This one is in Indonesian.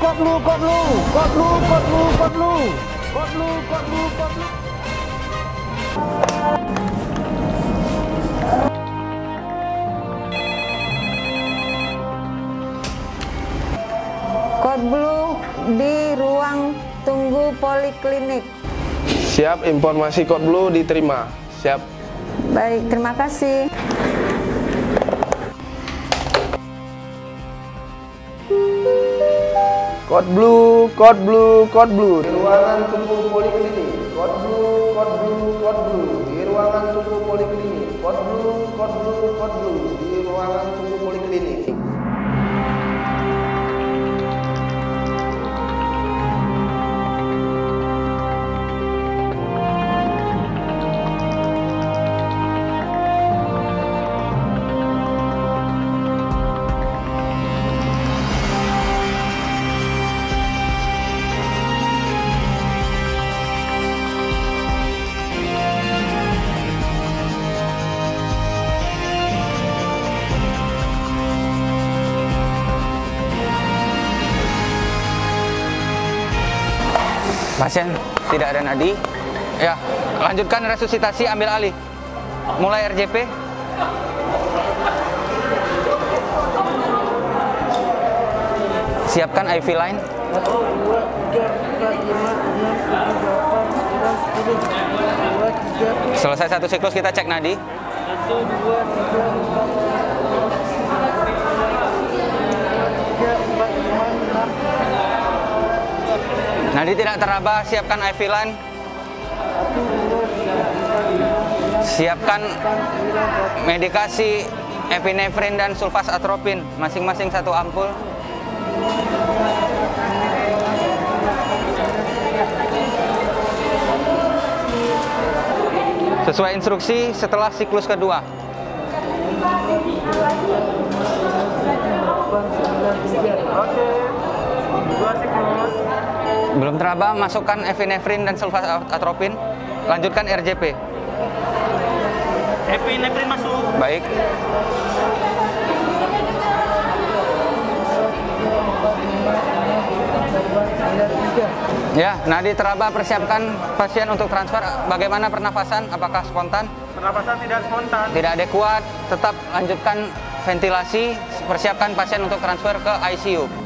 Kode blue di ruang tunggu poliklinik. Siap, informasi kode blue diterima. Siap. Baik, terima kasih. Kode blue di ruangan tunggu poliklinik. Kode blue di ruangan tunggu poliklinik. Kode blue di ruangan tunggu poliklinik. Pasien tidak ada nadi. Ya, lanjutkan resusitasi, ambil alih. Mulai RJP. Siapkan IV line. 1, 2, 3, 4, 5, 6, 7, 8, 9, 10, 2, 3. Selesai satu siklus kita cek nadi. 1, 2, 3, 4. Nadi tidak teraba, siapkan IV line. Siapkan medikasi epinefrin dan sulfas atropin, masing-masing 1 ampul. Sesuai instruksi setelah siklus kedua. Oke, 2 siklus. Belum teraba, masukkan epinefrin dan sulfas atropin. Lanjutkan RJP. Epinefrin masuk. Baik. Ya, nadi teraba, persiapkan pasien untuk transfer. Bagaimana pernafasan? Apakah spontan? Pernapasan tidak spontan. Tidak adekuat, tetap lanjutkan ventilasi. Persiapkan pasien untuk transfer ke ICU.